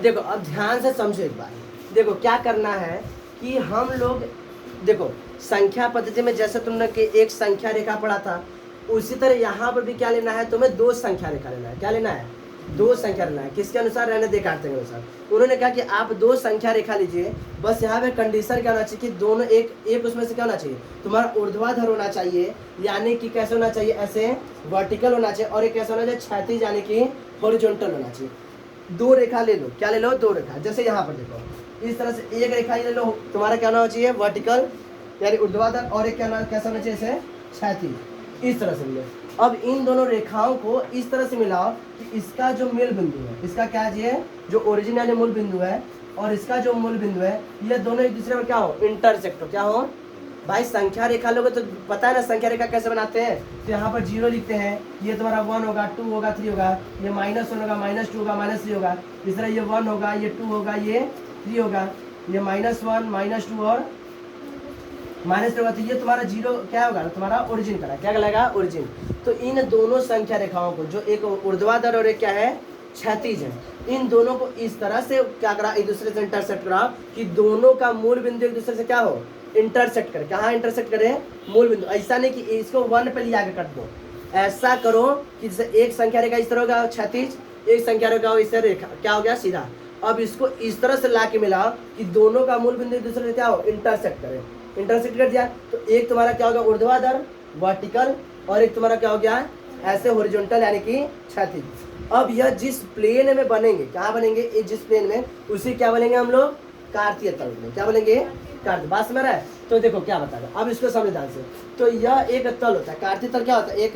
देखो अब ध्यान से समझो एक बार। देखो क्या करना है कि हम लोग देखो संख्या पद्धति में जैसे तुमने कि एक संख्या रेखा पढ़ा था, उसी तरह यहाँ पर भी क्या लेना है तुम्हें, दो संख्या रेखा लेना है। क्या लेना है? दो संख्या लेना है। किसके अनुसार? रहने देखाते के अनुसार। उन्होंने कहा कि आप दो संख्या रेखा लीजिए, बस यहाँ पे कंडीशन क्या होना चाहिए कि दोनों एक उसमें से क्या होना चाहिए, तुम्हारा ऊर्ध्वाधर होना चाहिए, यानी कि कैसे होना चाहिए, ऐसे वर्टिकल होना चाहिए, और एक कैसा होना चाहिए, क्षैतिज यानी कि हॉरिजॉन्टल होना चाहिए। दो रेखा ले लो। क्या ले लो? दो रेखा। जैसे यहाँ पर देखो इस तरह से एक रेखा ले लो, तुम्हारा क्या होना चाहिए, वर्टिकल यानी ऊर्ध्वाधर, और एक क्या कैसा होना चाहिए, ऐसे क्षैतिज। इस तरह से मिले। अब इन दोनों रेखाओं को इस तरह से मिलाओ कि इसका जो मूल बिंदु है, इसका क्या है, जो ओरिजिन यानी मूल बिंदु है, और इसका जो मूल बिंदु है, ये दोनों एक दूसरे में क्या हो, इंटरसेक्ट हो। क्या हो भाई? संख्या रेखा लोगे तो पता है ना संख्या रेखा कैसे बनाते हैं। तो यहाँ पर 0 लिखते हैं, ये तुम्हारा 1 होगा, 2 होगा, 3 होगा, ये -1 होगा, -2 होगा, -3 होगा, इस तरह ये 1 होगा, ये 2 होगा, ये 3 होगा, ये -1 -2 और -3 होगा। तो ये तुम्हारा 0 क्या होगा, तुम्हारा ओरिजिन करा, क्या कहलाएगा, ओरिजिन। तो इन दोनों संख्या रेखाओं को, जो एक ऊर्ध्वाधर और एक क्या है, क्षैतिज है, इन दोनों को इस तरह से क्या करा, एक दूसरे से इंटरसेक्ट करा कि दोनों का मूल बिंदु एक दूसरे से क्या हो, इंटरसेक्ट करे। कहाँ इंटरसेक्ट करे? मूल बिंदु। ऐसा नहीं कि इसको 1 पे लिया के काट दो, ऐसा करो कि जैसे एक संख्या रेखा इस तरह होगा क्षैतिज, एक संख्या रेखा इस तरह रेखा, क्या हो गया, सीधा। अब इसको इस तरह से ला के मिलाओ कि दोनों का मूल बिंदु एक दूसरे से क्या हो, इंटरसेक्ट करे। इंटरसेक्ट कर दिया तो एक तुम्हारा क्या हो गया, ऊर्ध्वाधर वर्टिकल, और एक तुम्हारा क्या हो गया, ऐसे हॉरिजॉन्टल यानी कि क्षैतिज। अब यह जिस प्लेन में बनेंगे, क्या बनेंगे, ये जिस प्लेन में, उसी क्या बनेंगे हम लोग, कार्तीय तल में। क्या बोलेंगे? कार्तीय। बात समझ रहा है? तो देखो क्या बता रहा, अब इसको समझ ध्यान से। तो यह एक तल होता है, कार्तीय तल क्या होता है, एक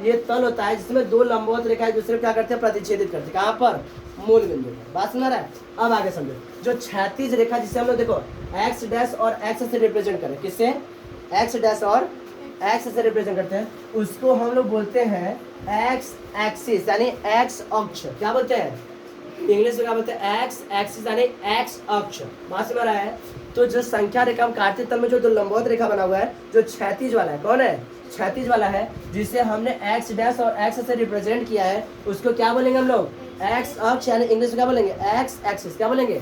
ये तल होता है जिसमें दो लंबवत रेखाएं दूसरे क्या करते हैं, प्रतिच्छेदित करते हैं। कहाँ पर? मूल बिंदु पर। बात समझ रहा है? अब आगे समझो, जो क्षैतिज रेखा जिसे हम लोग देखो एक्स डैश और एक्स से रिप्रेजेंट करें, किससे, एक्स डैश और एक्स से रिप्रेजेंट करते हैं, उसको हम लोग बोलते हैं एक्स एक्सिस यानी एक्स अक्ष। क्या बोलते हैं इंग्लिश में, क्या बोलते हैं, एक्स एक्सिस यानी एक्स अक्ष। बात समझ रहा है? तो जो संख्या रेखा कार्तीय तल में जो लंबवत रेखा बना हुआ है, जो क्षैतिज वाला है, कौन है, क्षैतिज वाला है, जिसे हमने एक्स डैश और एक्स से रिप्रेजेंट किया है, उसको क्या बोलेंगे हम लोग, एक्स अक्ष, यानी इंग्लिश में क्या बोलेंगे, एक्स एक्सिस। क्या बोलेंगे?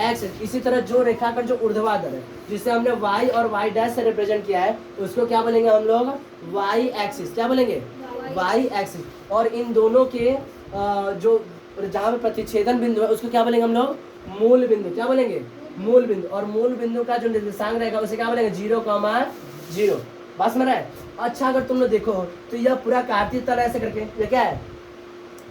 एक्स। इसी तरह जो रेखाखंड जो ऊर्ध्वाधर है, जिसे हमने वाई और वाई डैश से रिप्रेजेंट किया है, उसको क्या बोलेंगे हम लोग, वाई एक्सिस। क्या बोलेंगे? Y axis. और इन दोनों के जो जहाँ पे प्रतिच्छेदन बिंदु है, उसको क्या बोलेंगे हम लोग, मूल बिंदु। क्या बोलेंगे? मूल बिंदु। और मूल बिंदु का जो निर्देशांक रहेगा उसे क्या बोलेंगे, 0,0। बस में रहे। अच्छा अगर तुम लोग देखो तो यह पूरा कार्तीय तल ऐसे करके, ये क्या है,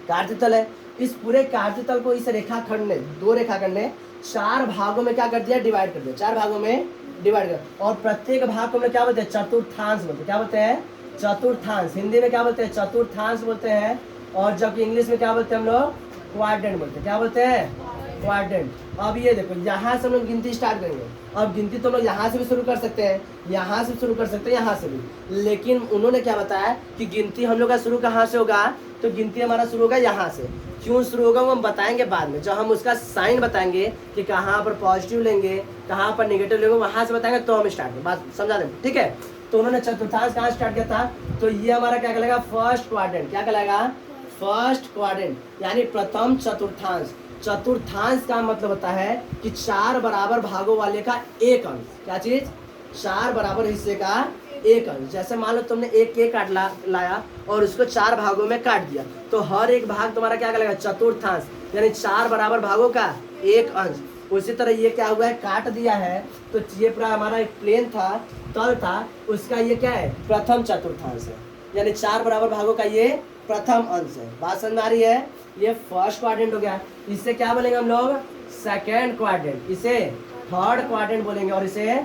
कार्तीय तल है। इस पूरे कार्तीय तल को इस रेखाखंड ने, दो रेखाखंड ने 4 भागों में क्या कर दिया, डिवाइड कर दिया। 4 भागों में डिवाइड कर, और प्रत्येक भाग को हम लोग क्या बोलते हैं, चतुर्थांश बोलते हैं। क्या बोलते हैं? चतुर्थांश। हिंदी में क्या बोलते हैं, चतुर्थांश बोलते हैं, और जबकि इंग्लिश में क्या बोलते हैं हम लोग, क्वाड्रेंट बोलते हैं। क्या बोलते हैं? क्वाड्रेंट। अब ये देखो यहाँ से हम लोग गिनती स्टार्ट करेंगे। अब गिनती तो लोग यहाँ से भी शुरू कर सकते हैं, यहाँ से शुरू कर सकते हैं, यहाँ से भी, लेकिन उन्होंने क्या बताया कि गिनती हम लोग का शुरू कहाँ से होगा, तो गिनती हमारा शुरू होगा यहाँ से। क्यों शुरू होगा वो हम बताएंगे बाद में, जब हम उसका साइन बताएंगे कि कहाँ पर पॉजिटिव लेंगे, कहाँ पर नेगेटिव लेंगे, वहाँ से बताएंगे तो हम स्टार्ट करें। बात समझा दें? ठीक है। तो उन्होंने चतुर्थांश कहाँ स्टार्ट किया था, तो ये हमारा क्या कहलाएगा, फर्स्ट क्वाड्रेंट। क्या कहलाएगा? फर्स्ट क्वाड्रेंट, यानी प्रथम चतुर्थांश। चतुर्थांश का मतलब होता है कि 4 बराबर भागों वाले का एक अंश। क्या चीज? 4 बराबर हिस्से का एक अंश। जैसे मान लो तुमने एक केक काट लाया और उसको 4 भागों में काट दिया, तो हर एक भाग तुम्हारा क्या कहलाएगा, चतुर्थांश, यानी 4 बराबर भागों का एक अंश। उसी तरह ये क्या हुआ है, काट दिया है, तो ये पूरा हमारा एक प्लेन था, तल था, उसका ये क्या है, प्रथम चतुर्थांश है, यानी 4 बराबर भागों का ये प्रथम अंश है। बात समझ में आ रही है? ये फर्स्ट क्वाड्रेंट हो गया। इसे क्या बोलेंगे हम लोग, सेकेंड क्वाड्रेंट, इसे थर्ड क्वाड्रेंट बोलेंगे, और इसे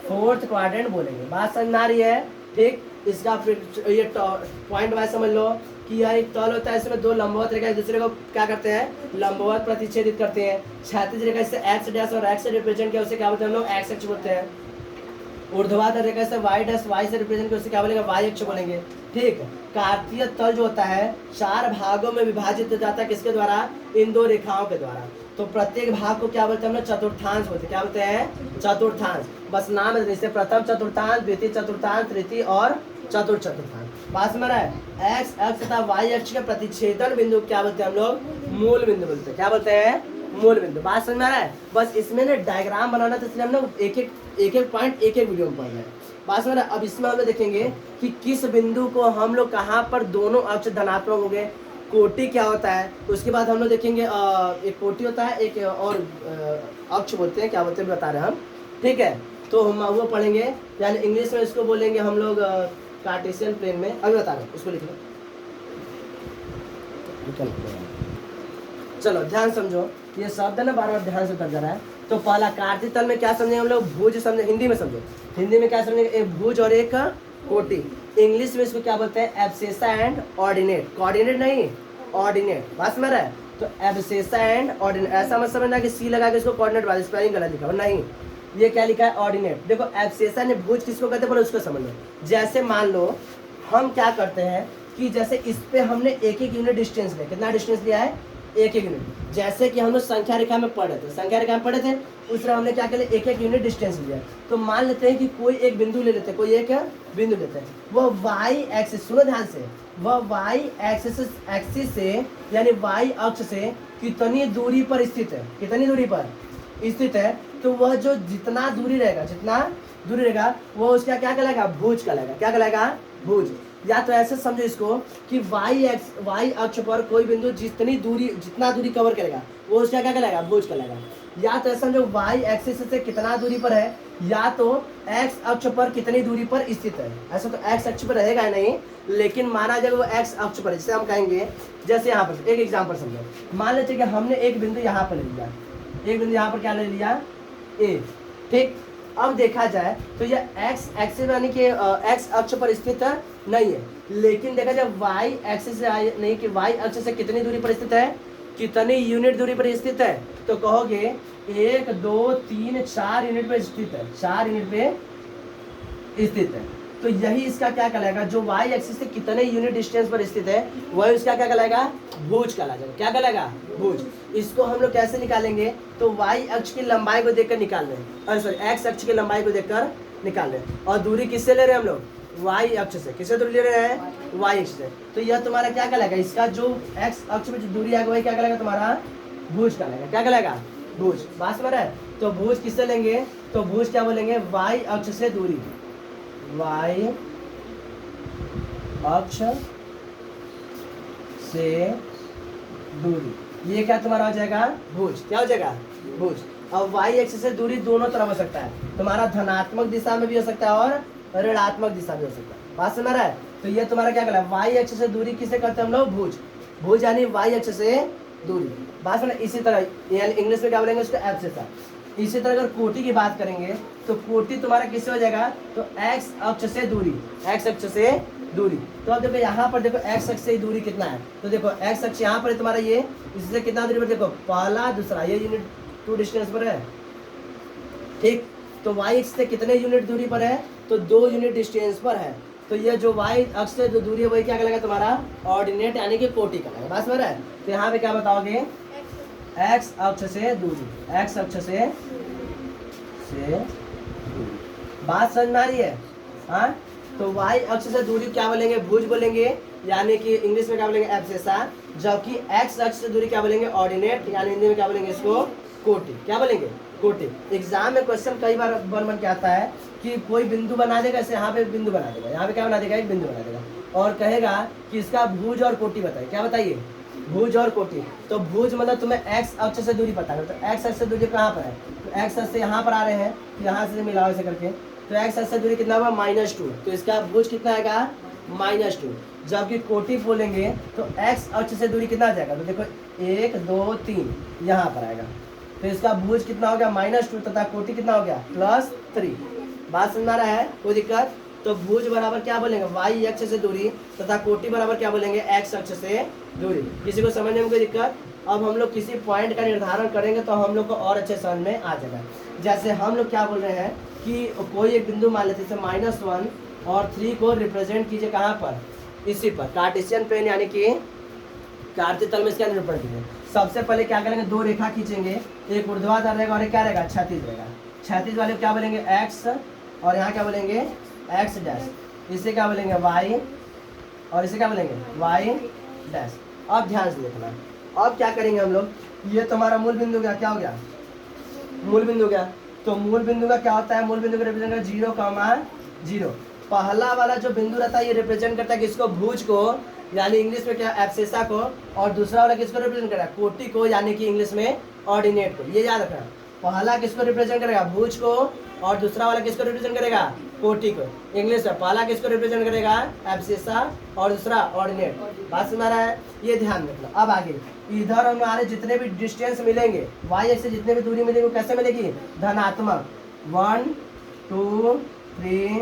फोर्थ क्वाड्रेंट बोलेंगे। बात समझ में आ रही है? ठीक। इसका फिर ये पॉइंट वाइज समझ लो कि यह एक तल होता है, इसमें दो लंबवत रेखा एक दूसरे को क्या करते हैं, लंबवत प्रतिच्छेदित करते हैं। क्षैतिज रेखा से एक्स डैश और एक्स से रिप्रेजेंट किया, उसे क्या बोलते हैं हम लोग, एक्स अक्ष बोलते हैं। ऊर्ध्वाधर रेखा से वाई डैश वाई से रिप्रेजेंट किया, उसे क्या बोलेंगे, वाई अक्ष बोलेंगे। ठीक। कार्तीय तल जो होता है 4 भागों में विभाजित हो जाता है, किसके द्वारा, इन दो रेखाओं के द्वारा। तो प्रत्येक भाग को क्या बोलते हैं हम लोग, चतुर्थांश बोलते हैं। क्या बोलते हैं? चतुर्थांश। बस नाम है, जैसे प्रथम चतुर्थांश, द्वितीय चतुर्थांश, तृतीय और चतुर्थ चतुर्थांश। बात समझ रहा है? एक्स अक्ष तथा वाई अक्ष के प्रतिच्छेदन बिंदु क्या बोलते हैं हम लोग, मूल बिंदु बोलते हैं। क्या बोलते हैं? मूल बिंदु। बात समझ में आ रहा है? बस इसमें ना डायग्राम बनाना था, इसलिए हम ना एक पॉइंट एक वीडियो में पढ़ रहे हैं। बात समझ रहा है? अब इसमें हम लोग देखेंगे कि किस बिंदु को हम लोग कहाँ पर दोनों अक्ष धनात्मक हो गए, कोटि क्या होता है। उसके बाद हम लोग देखेंगे एक कोटि होता है, एक और अक्ष बोलते हैं, क्या बोलते हैं बता रहे हैं हम, ठीक है। तो हम वो पढ़ेंगे, यानी इंग्लिश में इसको बोलेंगे हम लोग कार्टेशियन प्लेन में। अभी बता रहे हैं, उसको लिख लो। चलो ध्यान समझो, ये शब्द है ना बार बार ध्यान से उतर जा रहा है। तो पहला कार्तीय तल में क्या समझेंगे हम लोग, भुज समझे, हिंदी में समझो। हिंदी में क्या समझेंगे, एक भुज और एक कोटि। इंग्लिश में इसको क्या बोलते हैं, एब्सेसा एंड ऑर्डिनेट। कोऑर्डिनेट नहीं, ऑर्डिनेट। बात समझ रहा है? तो एब्सेसा एंड ऑर्डिनेट, ऐसा मत समझना कि सी लगा के इसको कोऑर्डिनेट वाला स्पेलिंग गलत लिखा हो, नहीं, ये क्या लिखा है, ऑर्डिनेट। देखो एब्सेसा ने भुज किसको कहते हैं, बोलो उसको समझ लो। जैसे मान लो हम क्या करते हैं कि जैसे इस पे हमने एक एक यूनिट डिस्टेंस लिया, कितना डिस्टेंस लिया है, एक एक यूनिट। जैसे कि हम लोग संख्या रेखा में पढ़े थे, संख्या रेखा में पढ़े थे, उस तरह हमने क्या किया, एक एक यूनिट डिस्टेंस लिया। तो मान लेते हैं कि कोई एक बिंदु ले लेते हैं, कोई एक बिंदु लेते हैं, वो वाई एक्सिस, सुनो ध्यान से, वह वाई एक्सिस से यानी वाई अक्ष से कितनी दूरी पर स्थित है, कितनी दूरी पर स्थित है। तो वह जो जितना दूरी रहेगा वो उसका क्या कहलाएगा, भुज कहलाएगा। क्या कहलाएगा, भुज। या तो ऐसे समझो इसको कि वाई अक्ष पर कोई बिंदु जितना दूरी कवर करेगा वो उसका क्या कहलाएगा, भुज कहलाएगा। या तो ऐसे समझो वाई एक्सिस से कितना दूरी पर है, या तो एक्स अक्ष पर कितनी दूरी पर स्थित है। ऐसा तो एक्स अक्ष पर रहेगा नहीं, लेकिन माना जाए वो एक्स अक्ष पर, जिसे हम कहेंगे, जैसे यहाँ पर एक एग्जाम्पल समझो। मान लेते कि हमने एक बिंदु यहाँ पर ले लिया, एक बिंदु यहाँ पर क्या ले लिया, ए, ठीक। अब देखा जाए तो यह एक्स एक्सिस यानी कि एक्स अक्ष पर स्थित नहीं है, लेकिन देखा जाए वाई एक्सिस से नहीं कि वाई अक्ष से कितनी दूरी पर स्थित है, कितनी यूनिट दूरी पर स्थित है। तो कहोगे 1 2 3 4 यूनिट पे स्थित है, 4 यूनिट पे स्थित है। तो यही इसका क्या कहलाएगा, जो वाई एक्सिस से कितने यूनिट डिस्टेंस पर स्थित है वही उसका क्या कहलाएगा, भुज कहलाएगा। क्या कहलाएगा, भुज। इसको हम लोग कैसे निकालेंगे, तो वाई अक्ष की लंबाई को देखकर निकाल रहे हैं, अरे सॉरी एक्स अक्ष की लंबाई को देखकर निकाल रहे हैं। और दूरी किससे ले रहे हैं हम लोग, वाई अक्ष से। किससे दूरी ले रहे हैं, वाई अक्ष से। तो यह तुम्हारा क्या कहलाएगा, इसका जो एक्स अक्ष में जो दूरी आएगा वही क्या कहलाएगा, तुम्हारा भुज कहलाएगा। क्या कहलाएगा, भुज। बात समझ रहा है? तो भुज किससे लेंगे, तो भुज क्या बोलेंगे, वाई अक्ष से दूरी, वाई अक्ष से दूरी, ये क्या तुम्हारा हो जाएगा, भुज। क्या हो जाएगा, भुज। अब वाई एक्सिस से दूरी दोनों तरफ हो सकता है, तुम्हारा धनात्मक दिशा में भी हो सकता है और ऋणात्मक दिशा में हो सकता है। बात समझ रहा है? तो ये तुम्हारा क्या कहलाएगा, वाई एक्सिस से दूरी किसे करते हैं हम लोग, भुज। भुज यानी वाई एक्सिस से दूरी। बात समझ। इसी तरह यानी इंग्लिश में क्या बोलेंगे उसको, एब्सेसा। इसी तरह अगर कोटि की बात करेंगे तो कोटि तुम्हारा किससे हो जाएगा, तो एक्स अक्ष से दूरी, एक्स अक्ष से दूरी। तो अब देखो यहाँ पर देखो एक्स अक्ष से दूरी कितना है, तो देखो एक्स अक्ष यहाँ पर तुम्हारा ये, इससे कितना दूरी पर, देखो पहला दूसरा, ये यूनिट 2 डिस्टेंस पर है, ठीक। तो वाई अक्ष से कितने यूनिट दूरी पर है, तो 2 यूनिट डिस्टेंस पर है। तो ये जो वाई अक्ष से जो दूरी है वही क्या कहलाएगा, तुम्हारा ऑर्डिनेट यानी कि कोटि कहलाएगा। बात समझ रहा है? तो यहाँ पे क्या बताओगे, एक्स अक्ष से दूरी, एक्स अक्ष से दूरी। बात समझ में आ रही है? हाँ। तो वाई अक्ष से दूरी क्या बोलेंगे, भुज बोलेंगे, यानी कि इंग्लिश में क्या बोलेंगे, एब्सेसा। जबकि एक्स अक्ष से दूरी क्या बोलेंगे, ऑर्डिनेट, यानी हिंदी में क्या बोलेंगे इसको, कोटि। क्या बोलेंगे, कोटि। एग्जाम में क्वेश्चन कई बार बन के आता है कि कोई बिंदु बना देगा, ऐसे यहाँ पे बिंदु बना देगा, यहाँ पे क्या बना देगा, एक बिंदु बना देगा, और कहेगा कि इसका भुज और कोटि बताइए। क्या बताइए, भुज और कोटि। तो भुज मतलब तुम्हें एक्स अक्ष से दूरी पता है, तो एक्स अक्ष से दूरी कहाँ पर है, तो एक्स अक्ष से यहाँ पर आ रहे हैं, यहाँ से मिलाओ ऐसे करके, तो एक्स अक्ष से दूरी कितना हुआ, -2। तो इसका भुज कितना आएगा, -2। जबकि कोटि बोलेंगे तो एक्स अक्ष से दूरी कितना आ जाएगा, तो देखो 1 2 3 यहाँ पर आएगा। तो इसका भुज कितना हो गया, -2, तथा कोटि कितना हो गया, +3। बात समझ में आ रहा है, कोई दिक्कत? तो भुज बराबर क्या बोलेंगे, वाई अक्ष से दूरी, तथा कोटि बराबर क्या बोलेंगे, एक्स अक्ष से दूरी। किसी को समझने में कोई दिक्कत? अब हम लोग किसी पॉइंट का निर्धारण करेंगे तो हम लोग को और अच्छे समझ में आ जाएगा। जैसे हम लोग क्या बोल रहे हैं कि कोई एक बिंदु मान लेते हैं, -1 और 3 को रिप्रेजेंट कीजिए कहाँ पर, इसी पर कार्टेशियन प्लेन यानी कि कार्तीय तल में इसका निरूपण कीजिए। सबसे पहले क्या करेंगे, 2 रेखा खींचेंगे, एक ऊर्ध्वाधर रहेगा और एक क्या रहेगा, क्षैतिज रहेगा। क्षैतिज वाले क्या बोलेंगे, एक्स, और यहाँ क्या बोलेंगे, एक्स डैश। इसे क्या बोलेंगे, वाई, और इसे क्या बोलेंगे, वाई डैश। अब ध्यान से देखना, अब क्या करेंगे हम लोग, ये तुम्हारा मूल बिंदु गया, क्या हो गया, मूल बिंदु गया। तो मूल बिंदु का क्या होता है, मूल बिंदु का रिप्रेजेंट करता है 0, 0। पहला वाला जो बिंदु रहता है ये रिप्रेजेंट करता है किसको, भुज को, यानी इंग्लिश में क्या, एब्सेसा को। और दूसरा वाला किसको रिप्रेजेंट करेगा, कोटि को, यानी कि इंग्लिश में ऑर्डिनेट को। ये याद रखना, पहला किसको रिप्रेजेंट करेगा, भुज को, और दूसरा वाला किसको रिप्रेजेंट करेगा, कोटि को। इंग्लिश में पहला किसको रिप्रेजेंट करेगा, एब्सेसा, और दूसरा ऑर्डिनेट। बात सुना रहा है, ये ध्यान रखना। अब आगे इधर हमारे जितने भी डिस्टेंस मिलेंगे, वाई एक्स से जितने भी दूरी मिलेगी वो कैसे मिलेगी, धनात्मक। 1 2 3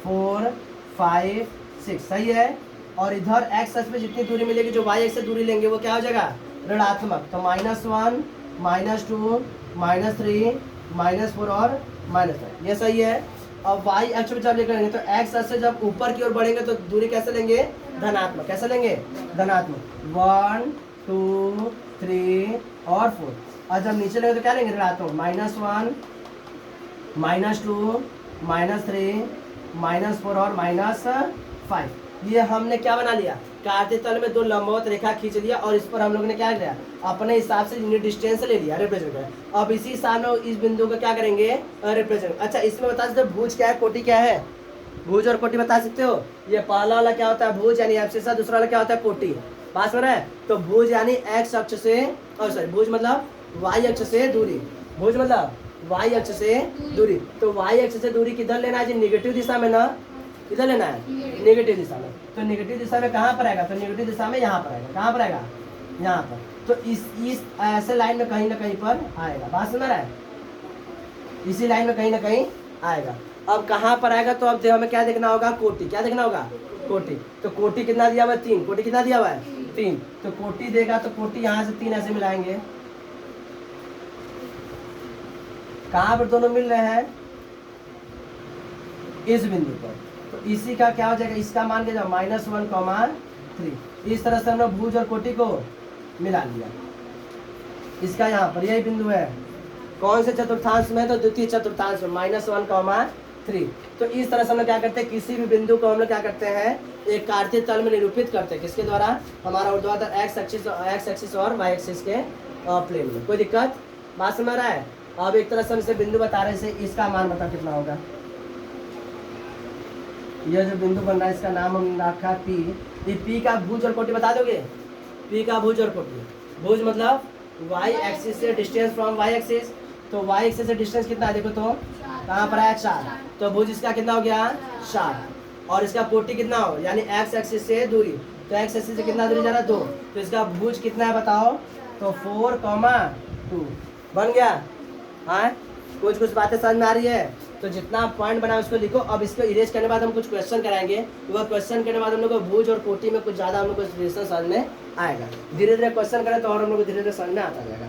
4 5 6, सही है। और इधर एक्स एक्स पे जितनी दूरी मिलेगी, जो वाई एक्स से दूरी लेंगे वो क्या हो जाएगा, ऋणात्मक। तो -1 -2 -3 -4 और -5, ये सही है। अब वाई एक्स पे जब लेकर तो एक्स एक्स से जब ऊपर की ओर बढ़ेंगे तो दूरी कैसे लेंगे, धनात्मक। कैसे लेंगे, धनात्मक। 1 2 3 और 4। और जब नीचे लेंगे तो क्या लेंगे, ऋणात्मक। -1 -2 -3 -4 और -5। ये हमने क्या बना लिया, काटे तल में 2 लंबवत रेखा खींच लिया, और इस पर हम लोग ने क्या किया, अपने हिसाब से यूनिट डिस्टेंस ले लिया, रिप्रेजेंट किया। अब इसी हिसाब में इस बिंदु को क्या करेंगे, रिप्रेजेंट। अच्छा, इसमें बता सकते हो भुज क्या है, कोटि क्या है, भुज और कोटि बता सकते हो। ये पहला वाला क्या होता है, भुज यानी एब्सेसा, दूसरा वाला क्या होता है, कोटि। बात समझ रहे हैं। तो भुज यानी एक्स अक्ष से, और सॉरी भुज मतलब वाई अक्ष से दूरी, भुज मतलब वाई अक्ष से दूरी। तो वाई अक्ष से दूरी किधर लेना है जी, निगेटिव दिशा में ना, किधर लेना है, नेगेटिव दिशा में। तो नेगेटिव दिशा में कहाँ पर आएगा, तो नेगेटिव दिशा में यहाँ पर आएगा। कहाँ पर आएगा, यहाँ पर। तो इस ऐसे लाइन में कहीं ना कहीं पर आएगा। बात सुन रहा है, इसी लाइन में कहीं ना कहीं आएगा। अब कहाँ पर आएगा, तो अब हमें क्या देखना होगा, कोटि। क्या देखना होगा, कोटि। तो कोटि कितना दिया हुआ है, 3। कोटि कितना दिया हुआ है, 3। तो कोटि देगा तो कोटि यहाँ से 3 ऐसे मिलाएंगे। कहाँ पर दोनों मिल रहे हैं, इस बिंदु पर। तो इसी का क्या हो जाएगा, इसका मान के जाओ -1, 3। इस तरह से हमने भुज और कोटि को मिला लिया। इसका यहाँ पर यही बिंदु है, कौन से चतुर्थांश में, तो द्वितीय चतुर्थांश में, -1, 3। तो इस तरह से हम लोग क्या करते हैं, किसी भी बिंदु को हम लोग क्या करते हैं, एक कार्तीय तल में निरूपित करते हैं। किसके द्वारा, हमारा ऊर्ध्वाधर एक्स एक्सिस और वाई एक्सिस के प्लेन में। कोई दिक्कत, बात समझ रहा है। अब एक तरह से हम इसे बिंदु बता रहे हैं, इसका मान बताओ कितना होगा। यह जो बिंदु बन रहा है इसका नाम हमने रखा है पी। ये पी का भुज और कोटि बता दोगे, पी का भुज और कोटि। भुज मतलब वाई एक्सिस से डिस्टेंस फ्रॉम वाई एक्सिस। तो वाई एक्सिस से डिस्टेंस कितना है, देखो तो कहाँ पर है, 4। तो भुज इसका कितना हो गया, 4। और इसका कोटि कितना हो, यानी एक्स एक्सिस से दूरी। तो एक्स एक्सिस से कितना दूरी जा रहा है, 2। तो इसका भुज कितना है बताओ, तो 4, 2 बन गया। हाँ, कुछ बातें समझ में आ रही है। तो जितना पॉइंट बना उसको लिखो। अब इसको इरेज करने के बाद हम कुछ क्वेश्चन कराएंगे। वह क्वेश्चन करने के बाद हम लोग को भुज और कोटि में कुछ ज़्यादा हम लोग को रिलेशन समझ में आएगा। धीरे धीरे क्वेश्चन करें तो और हम लोग को धीरे धीरे समझ में आता जाएगा।